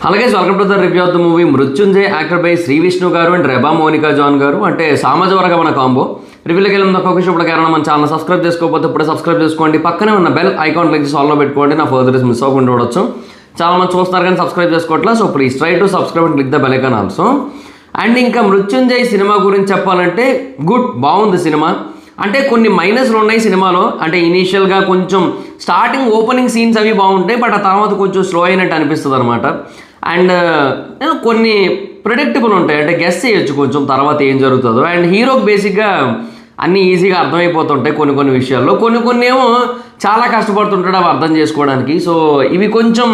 అలాగే welcome to the review of the movie Mrityunjay, actor by Shri Vishnu గారు and Reba Monika John గారు. అంటే సామాజ వర్గమైన కాంబో. రివ్యూలోకి వెళ్ళిన ఫోకస్ ఇప్పుడు కారణం మన ఛానల్ సబ్స్క్రైబ్ చేసుకోకపోతే ఇప్పుడే సబ్స్క్రైబ్ చేసుకోండి. పక్కనే ఉన్న బెల్ ఐకాన్ క్లిక్ చేసి ఆల్లో పెట్టుకోండి. నా ఫర్దర్ మిస్ అవ్వకుండా చూడొచ్చు. చాలా మంది చూస్తున్నారు కానీ సబ్స్క్రైబ్ చేసుకోవట్లా. So please try to subscribe and click the bell icon also. And ఇంకా మృత్యుంజయ్ సినిమా గురించి చెప్పాలంటే బాగుంది సినిమా. అంటే కొన్ని మైనస్లు ఉన్నాయి సినిమాలో. అంటే ఇనీషియల్గా కొంచెం స్టార్టింగ్ ఓపెనింగ్ సీన్స్ అవి బాగుంటాయి, బట్ ఆ తర్వాత కొంచెం స్లో అయినట్టు అనిపిస్తుంది అనమాట. అండ్ కొన్ని ప్రిడిక్టబుల్ ఉంటాయి, అంటే గెస్ చేయొచ్చు కొంచెం తర్వాత ఏం జరుగుతుందో. అండ్ హీరోకి బేసిక్గా అన్నీ ఈజీగా అర్థమైపోతుంటాయి కొన్ని విషయాల్లో. కొన్ని ఏమో చాలా కష్టపడుతుంటాడు అవి అర్థం చేసుకోవడానికి. సో ఇవి కొంచెం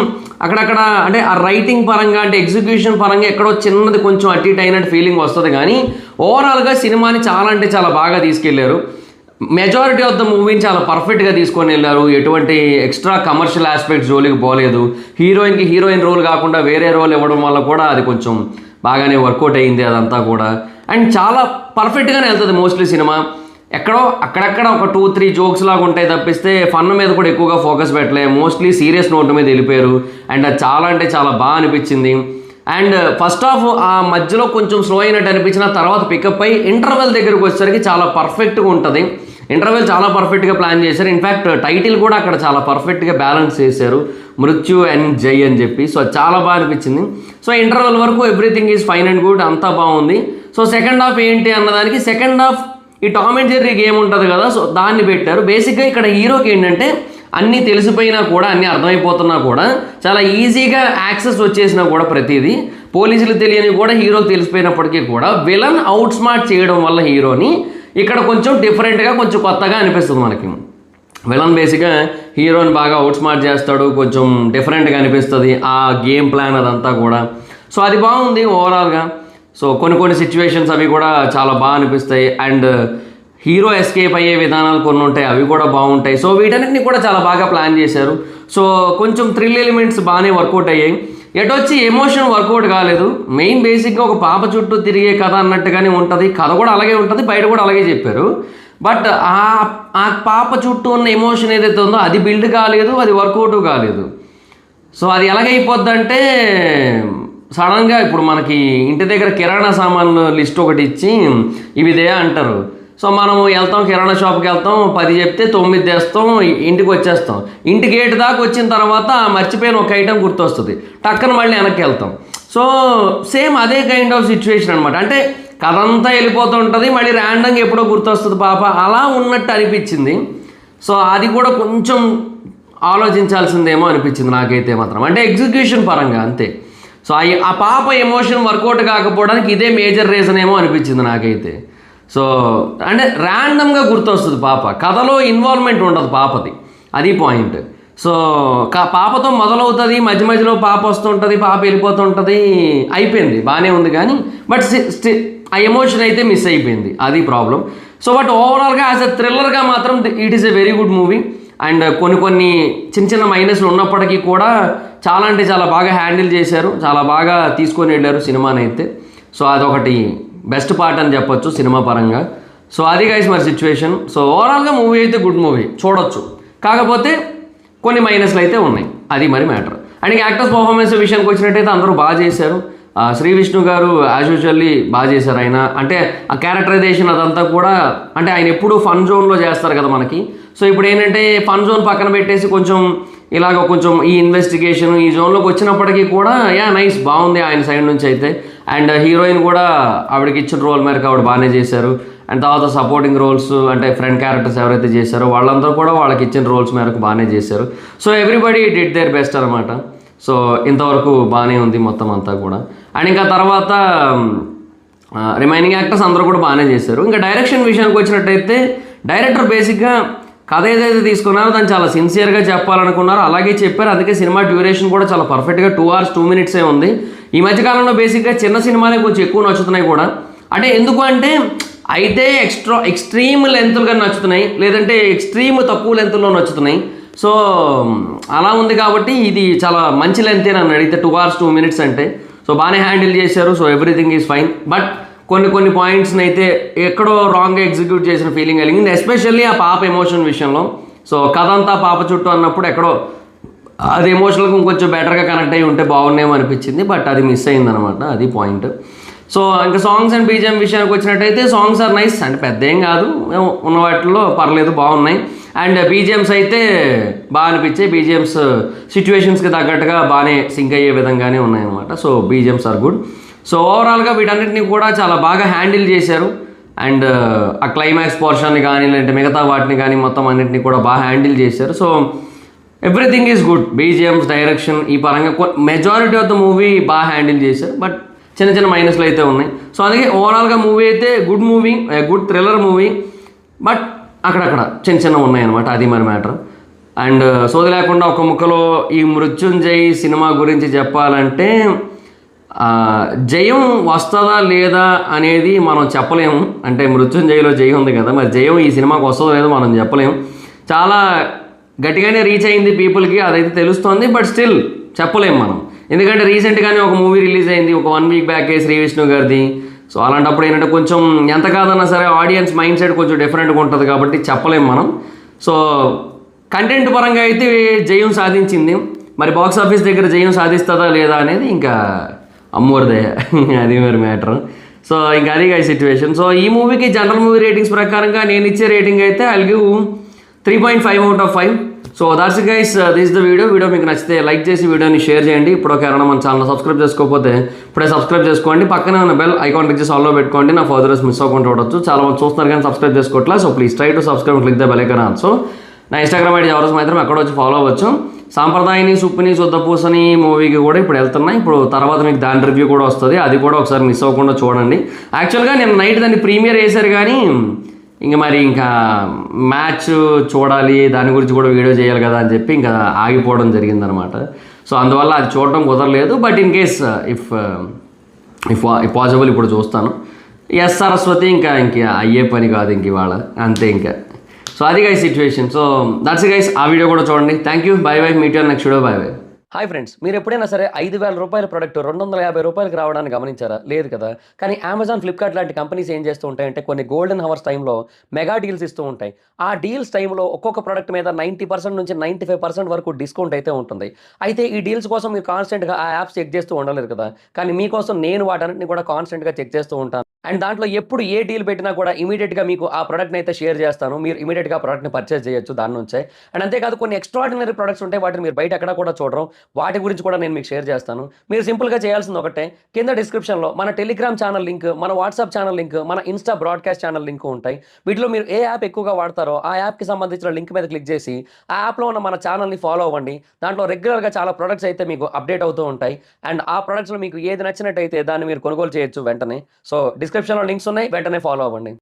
అక్కడక్కడ అంటే ఆ రైటింగ్ పరంగా అంటే ఎగ్జిక్యూషన్ పరంగా ఎక్కడో చిన్నది కొంచెం అటు ఇటు అయినట్టు ఫీలింగ్ వస్తుంది. కానీ ఓవరాల్గా సినిమాని చాలా అంటే చాలా బాగా తీసుకెళ్లారు. మెజారిటీ ఆఫ్ ద మూవీని చాలా పర్ఫెక్ట్గా తీసుకొని వెళ్ళారు. ఎటువంటి ఎక్స్ట్రా కమర్షియల్ ఆస్పెక్ట్స్ జోలికి పోలేదు. హీరోయిన్ రోల్ కాకుండా వేరే రోల్ ఇవ్వడం వల్ల కూడా అది కొంచెం బాగానే వర్కౌట్ అయ్యింది అదంతా కూడా. అండ్ చాలా పర్ఫెక్ట్గానే వెళ్తుంది మోస్ట్లీ సినిమా. ఎక్కడో అక్కడక్కడ ఒక 2-3 జోక్స్ లాగా ఉంటాయి తప్పిస్తే ఫన్ మీద కూడా ఎక్కువగా ఫోకస్ పెట్టలే. మోస్ట్లీ సీరియస్ నోట్ మీద వెళ్ళిపోయారు. అండ్ అది చాలా అంటే చాలా బాగా అనిపించింది. అండ్ ఫస్ట్ హాఫ్ ఆ మధ్యలో కొంచెం స్లో అయినట్టు అనిపించిన తర్వాత పికప్ అయ్యి ఇంటర్వెల్ దగ్గరకు వచ్చేసరికి చాలా పర్ఫెక్ట్గా ఉంటుంది. ఇంటర్వెల్ చాలా పర్ఫెక్ట్గా ప్లాన్ చేశారు. ఇన్ఫ్యాక్ట్ టైటిల్ కూడా అక్కడ చాలా పర్ఫెక్ట్గా బ్యాలెన్స్ చేశారు, మృత్యు అండ్ జై అని చెప్పి. సో చాలా బాగా అనిపించింది. సో ఇంటర్వెల్ వరకు everything is fine and good, అంతా బాగుంది. సో సెకండ్ హాఫ్ ఏంటి అన్నదానికి సెకండ్ హాఫ్ ఈ టామ్ అండ్ జెర్రీ గేమ్ ఉంటుంది కదా, సో దాన్ని పెట్టారు. బేసిక్గా ఇక్కడ హీరోకి ఏంటంటే అన్నీ తెలిసిపోయినా కూడా అన్నీ అర్థమైపోతున్నా కూడా చాలా ఈజీగా యాక్సెస్ వచ్చేసినా కూడా ప్రతిదీ పోలీసులు తెలియని కూడా హీరోకి తెలిసిపోయినప్పటికీ కూడా విలన్ అవుట్ స్మార్ట్ చేయడం వల్ల హీరోని ఇక్కడ కొంచెం డిఫరెంట్గా కొంచెం కొత్తగా అనిపిస్తుంది మనకి. విలన్ బేసిక్గా హీరోని బాగా అవుట్ స్మార్ట్ చేస్తాడు, కొంచెం డిఫరెంట్గా అనిపిస్తుంది ఆ గేమ్ ప్లాన్ అదంతా కూడా. సో అది బాగుంది ఓవరాల్గా. సో కొన్ని సిచ్యువేషన్స్ అవి కూడా చాలా బాగా అనిపిస్తాయి. అండ్ హీరో ఎస్కేప్ అయ్యే విధానాలు కొన్ని ఉంటాయి, అవి కూడా బాగుంటాయి. సో వీటన్నిటిని కూడా చాలా బాగా ప్లాన్ చేశారు. సో కొంచెం థ్రిల్ ఎలిమెంట్స్ బాగానే వర్కౌట్ అయ్యాయి. ఎటొచ్చి ఎమోషన్ వర్కౌట్ కాలేదు. మెయిన్ బేసిక్గా ఒక పాప చుట్టూ తిరిగే కథ అన్నట్టుగానే ఉంటుంది. కథ కూడా అలాగే ఉంటుంది, బయట కూడా అలాగే చెప్పారు. బట్ ఆ పాప చుట్టూ ఉన్న ఎమోషన్ ఏదైతే ఉందో అది బిల్డ్ కాలేదు, అది వర్కౌట్ కాలేదు. సో అది ఎలాగైపోద్ది అంటే సడన్గా ఇప్పుడు మనకి ఇంటి దగ్గర కిరాణా సామాన్లు లిస్ట్ ఒకటి ఇచ్చి ఇవిదే అంటారు. సో మనం వెళ్తాం, కిరాణా షాప్కి వెళ్తాం, 10 చెప్తే 9 తెస్తాం, ఇంటికి వచ్చేస్తాం. ఇంటి గేట్ దాకా వచ్చిన తర్వాత మర్చిపోయిన ఒక ఐటెం గుర్తొస్తుంది, టక్కన మళ్ళీ వెనక్కి వెళ్తాం. సో సేమ్ అదే కైండ్ ఆఫ్ సిచ్యువేషన్ అనమాట. అంటే కథ అంతా వెళ్ళిపోతూ ఉంటుంది, మళ్ళీ ర్యాండంగా ఎప్పుడో గుర్తొస్తుంది పాప, అలా ఉన్నట్టు అనిపించింది. సో అది కూడా కొంచెం ఆలోచించాల్సిందేమో అనిపించింది నాకైతే మాత్రం, అంటే ఎగ్జిక్యూషన్ పరంగా అంతే. సో ఆ పాప ఎమోషన్ వర్కౌట్ కాకపోవడానికి ఇదే మేజర్ రీజన్ ఏమో అనిపించింది నాకైతే. సో అంటే ర్యాండమ్గా గుర్తొస్తుంది పాప, కథలో ఇన్వాల్వ్మెంట్ ఉండదు పాపది, అది పాయింట్. సో పాపతో మొదలవుతుంది, మధ్యలో పాప వస్తుంటుంది, పాప వెళ్ళిపోతుంటుంది, అయిపోయింది బాగానే ఉంది. కానీ బట్ ఆ ఎమోషన్ అయితే మిస్ అయిపోయింది, అది ప్రాబ్లం. సో బట్ ఓవరాల్గా యాజ్ ఎ థ్రిల్లర్గా మాత్రం it is a very good movie. And కొన్ని చిన్న మైనస్లు ఉన్నప్పటికీ కూడా చాలా అంటే చాలా బాగా హ్యాండిల్ చేశారు, చాలా బాగా తీసుకొని వెళ్ళారు సినిమాని అయితే. సో అదొకటి బెస్ట్ పార్ట్ అని చెప్పొచ్చు సినిమా పరంగా. సో అది గైస్ మరి సిచ్యువేషన్. సో ఓవరాల్గా మూవీ అయితే గుడ్ మూవీ, చూడొచ్చు. కాకపోతే కొన్ని మైనస్లు అయితే ఉన్నాయి, అది మరి మ్యాటర్. అండ్ యాక్టర్స్ పర్ఫార్మెన్స్ విషయానికి వచ్చినట్టయితే అందరూ బాగా చేశారు. శ్రీ విష్ణు గారు యాజ్ యూజువల్లీ బాగా చేశారు. ఆయన అంటే ఆ క్యారెక్టరైజేషన్ అదంతా కూడా అంటే ఆయన ఎప్పుడు ఫన్ జోన్లో చేస్తారు కదా మనకి. సో ఇప్పుడు ఏంటంటే ఫన్ జోన్ పక్కన పెట్టేసి కొంచెం ఇలాగ కొంచెం ఈ ఇన్వెస్టిగేషన్ ఈ జోన్లోకి వచ్చినప్పటికీ కూడా నైస్ బాగుంది ఆయన సైడ్ నుంచి అయితే. అండ్ హీరోయిన్ కూడా ఆవిడకి ఇచ్చిన రోల్ మేరకు ఆవిడ బాగానే చేశారు. అండ్ తర్వాత సపోర్టింగ్ రోల్స్ అంటే ఫ్రెండ్ క్యారెక్టర్స్ ఎవరైతే చేశారో వాళ్ళందరూ కూడా వాళ్ళకి ఇచ్చిన రోల్స్ మేరకు బాగానే చేశారు. So everybody did their best అనమాట. సో ఇంతవరకు బాగానే ఉంది మొత్తం అంతా కూడా. అండ్ ఇంకా తర్వాత రిమైనింగ్ యాక్టర్స్ అందరూ కూడా బాగానే చేశారు. ఇంకా డైరెక్షన్ విషయానికి వచ్చినట్టయితే డైరెక్టర్ బేసిక్గా కథ ఏదైతే తీసుకున్నారో దాన్ని చాలా సిన్సియర్గా చెప్పాలనుకున్నారో అలాగే చెప్పారు. అందుకే సినిమా డ్యూరేషన్ కూడా చాలా పర్ఫెక్ట్గా 2 hours 2 minutes ఉంది. ఈ మధ్యకాలంలో బేసిక్గా చిన్న సినిమాలే కొంచెం ఎక్కువ నచ్చుతున్నాయి కూడా. అంటే ఎందుకు అంటే అయితే ఎక్స్ట్రీమ్ లెంత్లుగా నచ్చుతున్నాయి, లేదంటే ఎక్స్ట్రీమ్ తక్కువ లెంత్లో నచ్చుతున్నాయి. సో అలా ఉంది కాబట్టి ఇది చాలా మంచి లెంత్ నన్ను అడిగితే 2 hours 2 minutes అంటే. సో బాగానే హ్యాండిల్ చేశారు. So everything is fine. But కొన్ని పాయింట్స్ని అయితే ఎక్కడో రాంగ్గా ఎగ్జిక్యూట్ చేసిన ఫీలింగ్ కలిగింది, ఎస్పెషల్లీ ఆ పాప ఎమోషన్ విషయంలో. సో కథ అంతా పాప చుట్టూ అన్నప్పుడు ఎక్కడో అది ఎమోషనల్గా ఇంకొంచెం బెటర్గా కనెక్ట్ అయ్యి ఉంటే బాగున్నాయేమో అనిపించింది, బట్ అది మిస్ అయిందనమాట, అది పాయింట్. సో ఇంకా సాంగ్స్ అండ్ బీజిఎం విషయానికి వచ్చినట్టయితే సాంగ్స్ ఆర్ నైస్, అంటే పెద్ద ఏం కాదు, ఉన్న వాటిల్లో పర్లేదు, బాగున్నాయి. అండ్ బీజిఎమ్స్ అయితే బాగా అనిపించాయి. బీజిఎమ్స్ సిచ్యువేషన్స్కి తగ్గట్టుగా బాగానే సింక్ అయ్యే విధంగానే ఉన్నాయన్నమాట. So BGMs are good. So ఓవరాల్గా వీటన్నిటిని కూడా చాలా బాగా హ్యాండిల్ చేశారు. అండ్ ఆ క్లైమాక్స్ పోర్షన్ని కానీ లేదంటే మిగతా వాటిని కానీ మొత్తం అన్నింటినీ కూడా బాగా హ్యాండిల్ చేశారు. So everything is good. BGMs, direction ఈ పరంగా మెజారిటీ ఆఫ్ ద మూవీ బాగా హ్యాండిల్ చేశారు. బట్ చిన్న చిన్న మైనస్లు అయితే ఉన్నాయి. సో అందుకే ఓవరాల్గా మూవీ అయితే good movie, good thriller movie. But అక్కడక్కడ చిన్న చిన్న ఉన్నాయన్నమాట, అది మరి మ్యాటర్. అండ్ సోది లేకుండా ఒక ముక్కలో ఈ మృత్యుంజయ్ సినిమా గురించి చెప్పాలంటే జయం వస్తుందా లేదా అనేది మనం చెప్పలేము. అంటే మృత్యుంజయ్లో జయం ఉంది కదా, మరి జయం ఈ సినిమాకి వస్తుందో లేదో మనం చెప్పలేము. చాలా గట్టిగానే రీచ్ అయింది పీపుల్కి, అదైతే తెలుస్తోంది. బట్ స్టిల్ చెప్పలేము మనం, ఎందుకంటే రీసెంట్గానే ఒక మూవీ రిలీజ్ అయింది ఒక 1 వీక్ బ్యాకే, శ్రీ విష్ణు గారిది. సో అలాంటప్పుడు ఏంటంటే కొంచెం ఎంత కాదన్నా సరే ఆడియన్స్ మైండ్ సెట్ కొంచెం డిఫరెంట్గా ఉంటుంది కాబట్టి చెప్పలేము మనం. సో కంటెంట్ పరంగా అయితే జయం సాధించింది. మరి బాక్స్ ఆఫీస్ దగ్గర జయం సాధిస్తుందా లేదా అనేది ఇంకా అమ్మోర్దే, అది మరి మ్యాటర్. సో ఇంకా అది ఈ సిచ్యువేషన్. సో ఈ మూవీకి జనరల్ మూవీ రేటింగ్స్ ప్రకారంగా నేను ఇచ్చే రేటింగ్ అయితే I will give 3.5/5. So that's guys, this the video మీకు నచ్చితే లైక్ చేసి వీడియోని షేర్ చేయండి. ఇప్పుడు ఎవరైనా మన ఛానల్ సబ్స్క్రైబ్ చేసుకోకపోతే ఇప్పుడే సబ్స్క్రైబ్ చేసుకోండి. పక్కనే ఉన్న బెల్ ఐకాన్ క్లిక్ చేసి ఆల్లో పెట్టుకోండి, నా ఫర్దర్స్ మిస్ అవ్వకుండా చూడొచ్చు. చాలా మంది చూస్తున్నారు కానీ సబ్స్క్రైబ్ చేసుకోవట్లా. So please try to subscribe, click the bell icon. So నా ఇన్స్టాగ్రామ్ ఐడి ఎవరు మాత్రం ఎక్కడ వచ్చి ఫాలో అవ్వచ్చు. సాంప్రదాయని సుప్పిని శుద్ధపూసని మూవీకి కూడా ఇప్పుడు వెళ్తున్నాయి. ఇప్పుడు తర్వాత మీకు దాని రివ్యూ కూడా వస్తుంది, అది కూడా ఒకసారి మిస్ అవ్వకుండా చూడండి. యాక్చువల్గా నేను నైట్ దాన్ని ప్రీమియర్ వేశారు కానీ ఇంకా మ్యాచ్ చూడాలి, దాని గురించి కూడా వీడియో చేయాలి కదా అని చెప్పి ఇంకా ఆగిపోవడం జరిగిందనమాట. సో అందువల్ల అది చూడటం కుదరలేదు. But in case if possible ఇప్పుడు చూస్తాను. ఎస్ సరస్వతి ఇంకా అయ్యే పని కాదు ఇంక ఇవాళ, అంతే ఇంకా. సో అది guys situation. So that's guys, ఆ వీడియో కూడా చూడండి. Thank you, by by, meet you next video, by by. Hi friends, మీరు ఎప్పుడైనా సరే 5,000 రూపాయల ప్రోడక్ట్ 250 రూపాయలకి రావడానికి గమనించారా? లేదు కదా. కానీ అమెజాన్, ఫ్లిప్కార్ట్ లాంటి కంపెనీస్ ఏం చేస్తూ ఉంటాయంటే కొన్ని గోల్డెన్ హవర్స్ టైంలో మెగా డీల్స్ ఇస్తూ ఉంటాయి. ఆ డీల్స్ టైంలో ఒక్కొక్క ప్రోడక్ట్ మీద 90% నుంచి 95% వరకు డిస్కౌంట్ అయితే ఉంటుంది. అయితే ఈ డీల్స్ కోసం మీరు కాన్స్టెంట్గా ఆ యాప్స్ చెక్ చేస్తూ ఉండలేరు కదా. కానీ మీకోసం నేను వాటన్నిటిని కూడా కాన్స్టెంట్గా చెక్ చేస్తూ ఉంటాను. అండ్ దాంట్లో ఎప్పుడు ఏ డీల్ పెట్టినా కూడా ఇమీడియట్గా మీకు ఆ ప్రోడక్ట్ని అయితే షేర్ చేస్తాను. మీరు ఇమీడియట్గా ప్రోడక్ట్ని పర్చేస్ చేయొచ్చు దాని నుంచే. అండ్ అంతేకాదు కొన్ని ఎక్స్ట్రాడినరీ ప్రొడక్ట్స్ ఉంటాయి, వాటిని మీరు బయట ఎక్కడ కూడా చూడరు. వాటి గురించి కూడా నేను మీకు షేర్ చేస్తాను. మీరు సింపుల్గా చేయాల్సింది ఒకటే, కింద డిస్క్రిప్షన్లో మన టెలిగ్రామ్ ఛానల్ లింక్, మన వాట్సాప్ ఛానల్ లింక్, మన ఇన్స్టా బ్రాడ్కాస్ట్ ఛానల్ లింక్ ఉంటాయి. వీటిలో మీరు ఏ యాప్ ఎక్కువగా వాడతారో ఆ యాప్కి సంబంధించిన లింక్ మీద క్లిక్ చేసి ఆ యాప్లో ఉన్న మన ఛానల్ని ఫాలో అవ్వండి. దాంట్లో రెగ్యులర్గా చాలా ప్రొడక్ట్స్ అయితే మీకు అప్డేట్ అవుతూ ఉంటాయి. అండ్ ఆ ప్రొడక్ట్స్లో మీకు ఏది నచ్చినట్టయితే దాన్ని మీరు కొనుగోలు చేయొచ్చు వెంటనే. సో డిస్క్రిప్షన్లో లింక్స్ ఉన్నాయి, వెంటనే ఫాలో అవ్వండి.